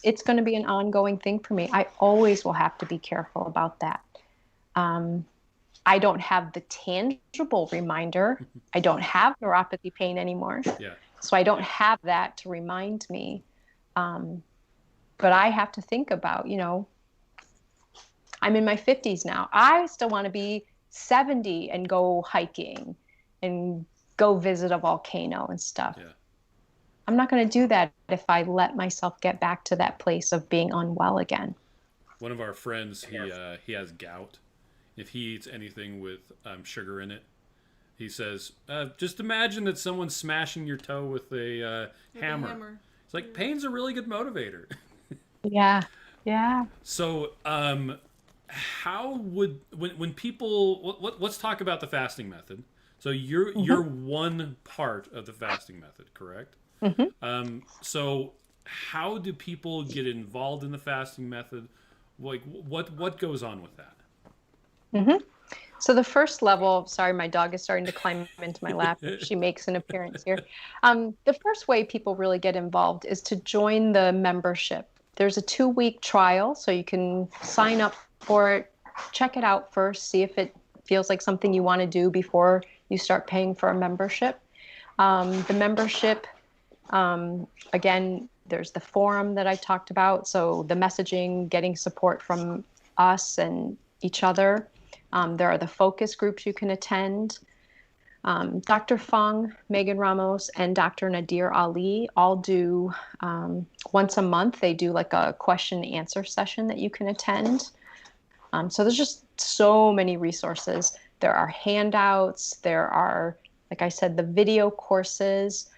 it's going to be an ongoing thing for me. I always will have to be careful about that. I don't have the tangible reminder. I don't have neuropathy pain anymore. Yeah. So I don't have that to remind me. But I have to think about, I'm in my 50s now. I still want to be 70 and go hiking and go visit a volcano and stuff. Yeah. I'm not going to do that if I let myself get back to that place of being unwell again. One of our friends, he has gout. If he eats anything with sugar in it, he says, just imagine that someone's smashing your toe with a hammer. It's like, pain's a really good motivator. Yeah. Yeah. So, how would, when people, let's talk about the fasting method. So you're one part of the fasting method, correct? Mm-hmm. So how do people get involved in the fasting method? Like what goes on with that? Mm-hmm. So the first level, sorry, my dog is starting to climb into my lap. She makes an appearance here. The first way people really get involved is to join the membership. There's a 2-week trial, so you can sign up for it, check it out first, see if it feels like something you want to do before you start paying for a membership. The membership, again, there's the forum that I talked about. So the messaging, getting support from us and each other. There are the focus groups you can attend. Dr. Fung, Megan Ramos, and Dr. Nadir Ali all do once a month. They do like a question and answer session that you can attend. So there's just so many resources. There are handouts. There are, like I said, the video courses.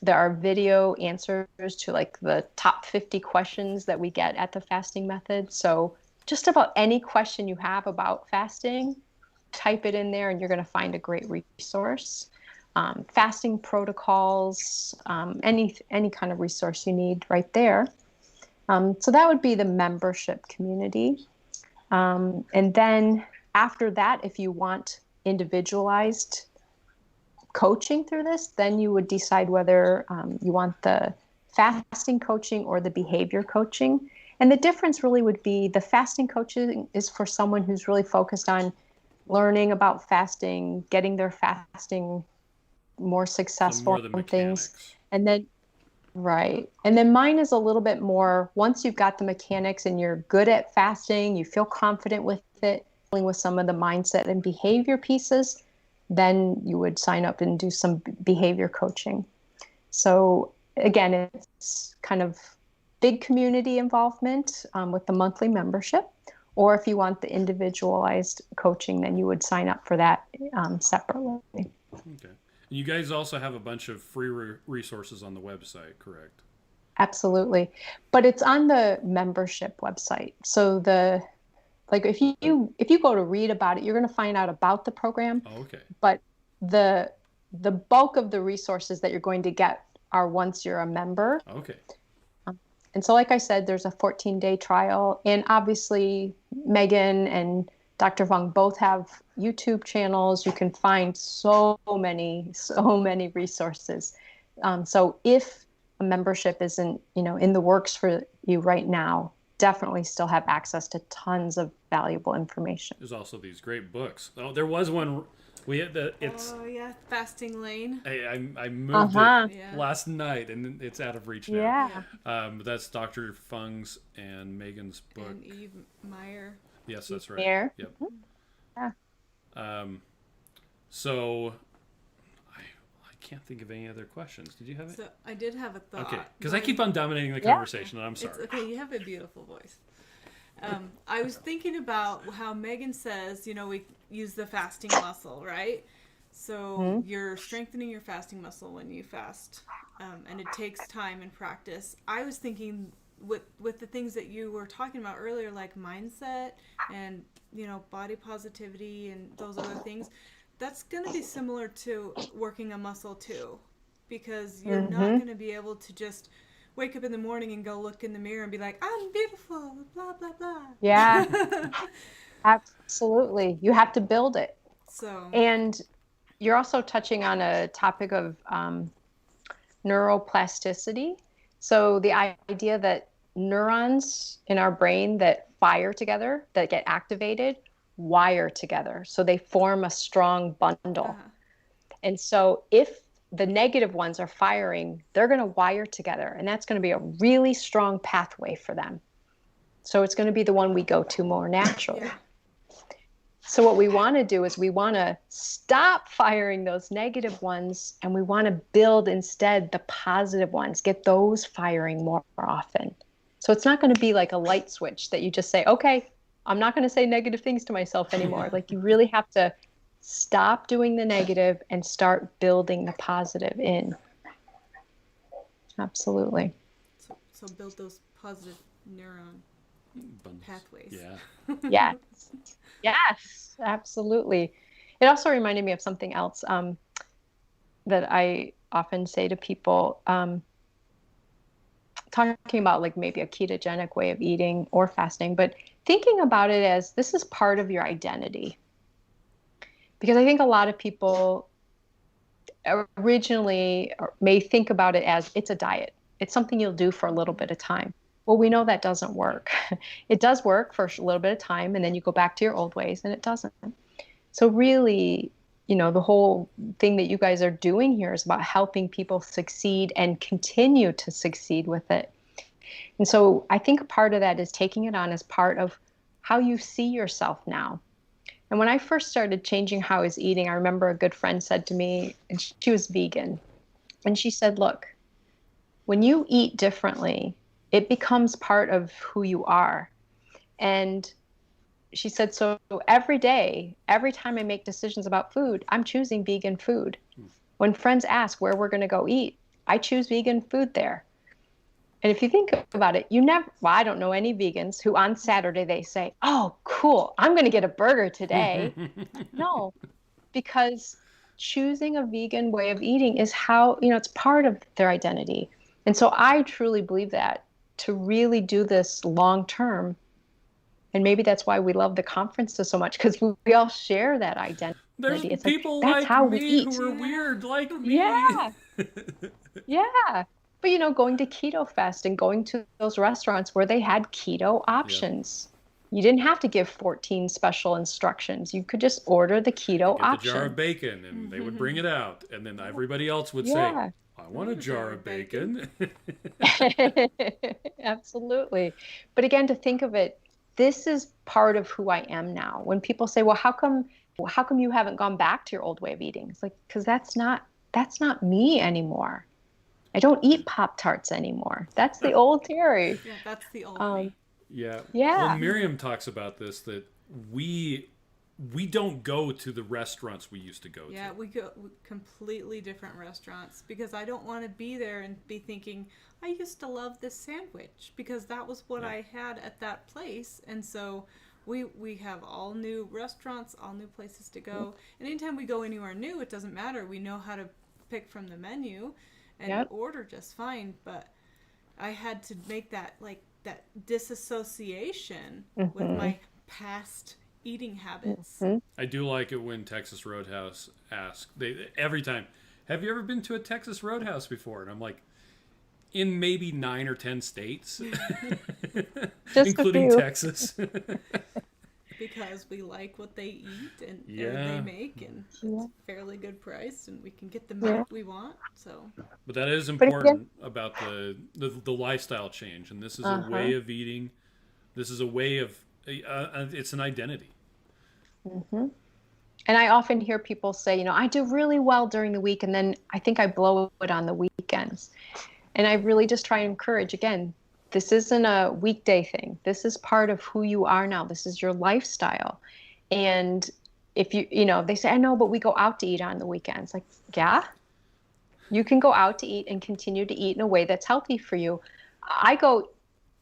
There are video answers to like the top 50 questions that we get at the fasting method. So just about any question you have about fasting, type it in there and you're going to find a great resource. Fasting protocols, any kind of resource you need right there. So that would be the membership community. And then after that, if you want individualized coaching through this, then you would decide whether you want the fasting coaching or the behavior coaching. And the difference really would be the fasting coaching is for someone who's really focused on learning about fasting, getting their fasting more successful and things. And then, right. And then mine is a little bit more, once you've got the mechanics and you're good at fasting, you feel confident with it, dealing with some of the mindset and behavior pieces, then you would sign up and do some behavior coaching. So again, it's kind of big community involvement with the monthly membership. Or if you want the individualized coaching, then you would sign up for that separately. Okay. You guys also have a bunch of free resources on the website, correct? Absolutely. But it's on the membership website. So if you go to read about it, you're going to find out about the program. Oh, okay. But the bulk of the resources that you're going to get are once you're a member. Okay. And so, like I said, there's a 14-day trial. And obviously, Megan and Dr. Fung both have YouTube channels. You can find so many resources. So if a membership isn't, in the works for you right now, definitely still have access to tons of valuable information. There's also these great books. Oh, there was one. We had Fasting Lane. I moved it last night, and it's out of reach now. Yeah. That's Dr. Fung's and Megan's book. And Eve Meyer. Yes, that's right. Meyer. Yep. Yeah. So I can't think of any other questions. Did you have it? So I did have a thought. Okay, because I keep on dominating the conversation, and I'm sorry. It's okay. You have a beautiful voice. I was thinking about how Megan says, we use the fasting muscle, right? So you're strengthening your fasting muscle when you fast, and it takes time and practice. I was thinking with the things that you were talking about earlier, like mindset and, body positivity and those other things, that's going to be similar to working a muscle too. because you're not going to be able to just wake up in the morning and go look in the mirror and be like, I'm beautiful, blah, blah, blah. Yeah, absolutely. You have to build it. So, and you're also touching on a topic of neuroplasticity. So the idea that neurons in our brain that fire together, that get activated, wire together. So they form a strong bundle. And so if the negative ones are firing, they're going to wire together. And that's going to be a really strong pathway for them. So it's going to be the one we go to more naturally. Yeah. So what we want to do is we want to stop firing those negative ones, and we want to build instead the positive ones, get those firing more often. So it's not going to be like a light switch that you just say, okay, I'm not going to say negative things to myself anymore. Like you really have to stop doing the negative and start building the positive in. Absolutely. So build those positive neuron pathways. Yeah. Yes. Yes, absolutely. It also reminded me of something else that I often say to people, talking about like maybe a ketogenic way of eating or fasting, but thinking about it as this is part of your identity. Because I think a lot of people originally may think about it as it's a diet. It's something you'll do for a little bit of time. Well, we know that doesn't work. It does work for a little bit of time, and then you go back to your old ways, and it doesn't. So really, the whole thing that you guys are doing here is about helping people succeed and continue to succeed with it. And so I think part of that is taking it on as part of how you see yourself now. And when I first started changing how I was eating, I remember a good friend said to me, and she was vegan, and she said, look, when you eat differently, it becomes part of who you are. And she said, so every day, every time I make decisions about food, I'm choosing vegan food. When friends ask where we're going to go eat, I choose vegan food there. And if you think about it, I don't know any vegans who on Saturday they say, oh, cool, I'm going to get a burger today. No, because choosing a vegan way of eating is how, it's part of their identity. And so I truly believe that to really do this long term, and maybe that's why we love the conferences so much, because we all share that identity. There's it's people that's like how me we eat. who are weird like me. Yeah. Yeah. But, going to Keto Fest and going to those restaurants where they had keto options. You didn't have to give 14 special instructions. You could just order the keto option. The jar of bacon, and they would bring it out. And then everybody else would say, I want a jar of bacon. Absolutely. But again, to think of it, this is part of who I am now. When people say, well, how come you haven't gone back to your old way of eating? It's like, because that's not me anymore. I don't eat Pop-Tarts anymore. That's the old Terri. Yeah, that's the old me. Yeah. Yeah. Well, Miriam talks about this, that we don't go to the restaurants we used to go to. Yeah, we go completely different restaurants because I don't want to be there and be thinking, I used to love this sandwich because that was what I had at that place. And so we have all new restaurants, all new places to go. And anytime we go anywhere new, it doesn't matter. We know how to pick from the menu and order just fine. But I had to make that disassociation with my past eating habits. I do like it when Texas Roadhouse asks, every time, have you ever been to a Texas Roadhouse before? And I'm like, in maybe 9 or 10 states, including Texas. Because we like what they eat and they make, and it's fairly good price, and we can get the meat we want. So, but that is important about the lifestyle change, and this is a way of eating. This is a way of it's an identity. And I often hear people say, I do really well during the week, and then I think I blow it on the weekends. And I really just try and encourage, again, this isn't a weekday thing. This is part of who you are now. This is your lifestyle. And if they say, I know, but we go out to eat on the weekends. Like, yeah, you can go out to eat and continue to eat in a way that's healthy for you. I go,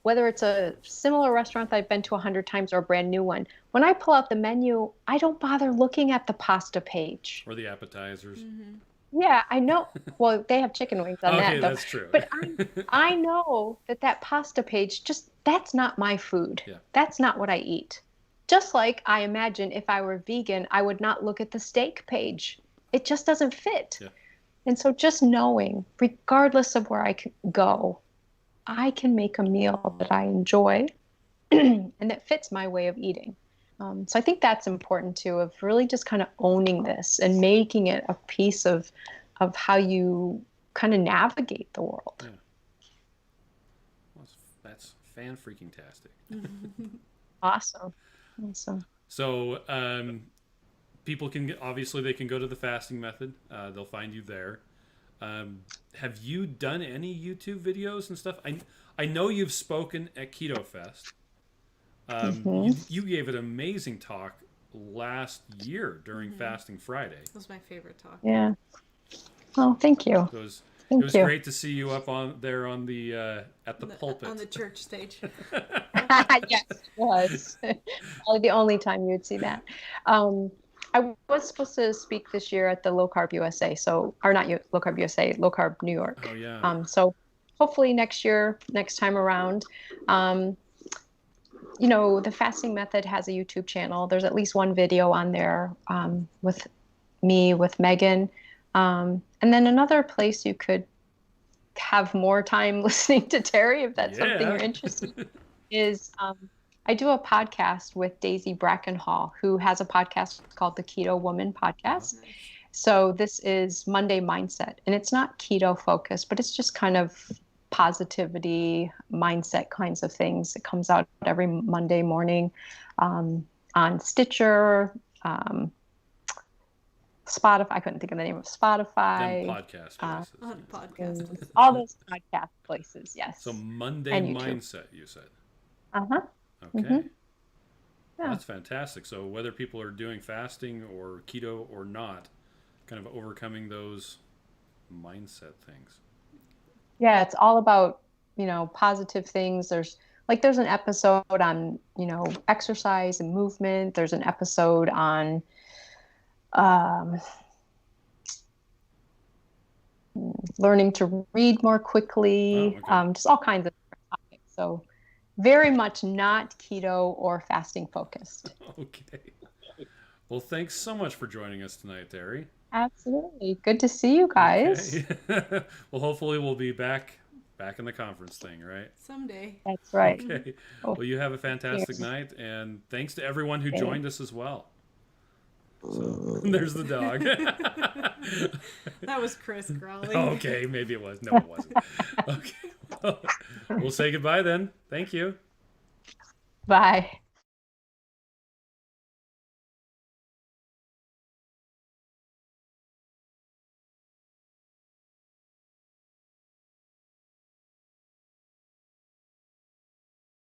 whether it's a similar restaurant that I've been to 100 times or a brand new one, when I pull out the menu, I don't bother looking at the pasta page. Or the appetizers. Yeah, I know. Well, they have chicken wings on Okay, that though. that's true. But I know that pasta page, just that's not my food. Yeah. That's not what I eat. Just like I imagine if I were vegan, I would not look at the steak page. It just doesn't fit. Yeah. And so just knowing, regardless of where I can go, I can make a meal that I enjoy and that fits my way of eating. So I think that's important too, of really just kind of owning this and making it a piece of how you kind of navigate the world. Yeah. Well, that's fan-freaking-tastic. Awesome. So people can obviously they can go to the fasting method. They'll find you there. Have you done any YouTube videos and stuff? I know you've spoken at Keto Fest. You gave an amazing talk last year during Fasting Friday. That was my favorite talk. Yeah. Oh, thank you. It was great to see you up on there on the at the pulpit on the church stage. Yes, it was. Probably the only time you would see that. I was supposed to speak this year at the Low Carb USA, or not Low Carb USA, Low Carb New York. Oh yeah. So hopefully next time around. The fasting method has a YouTube channel. There's at least one video on there with me, with Megan. And then another place you could have more time listening to Terri, if that's something you're interested in, is I do a podcast with Daisy Brackenhall, who has a podcast called the Keto Woman Podcast. Nice. So this is Monday Mindset, and it's not keto focused, but it's just kind of positivity, mindset kinds of things. It comes out every Monday morning on Stitcher, Spotify. I couldn't think of the name of Spotify. Podcast. All those podcast places, yes. So Monday Mindset, you said. Uh-huh. Okay. Mm-hmm. Yeah. Well, that's fantastic. So whether people are doing fasting or keto or not, kind of overcoming those mindset things. Yeah, it's all about, positive things. There's an episode on, exercise and movement. There's an episode on learning to read more quickly, just all kinds of different topics. So very much not keto or fasting focused. Okay. Well, thanks so much for joining us tonight, Terri. Absolutely. Good to see you guys. Okay. Well, hopefully we'll be back in the conference thing, right? Someday. That's right. Okay. Well, you have a fantastic night, and thanks to everyone who joined us as well. So, there's the dog. That was Chris growling. Okay, maybe it was. No, it wasn't. Okay. We'll say goodbye then. Thank you. Bye.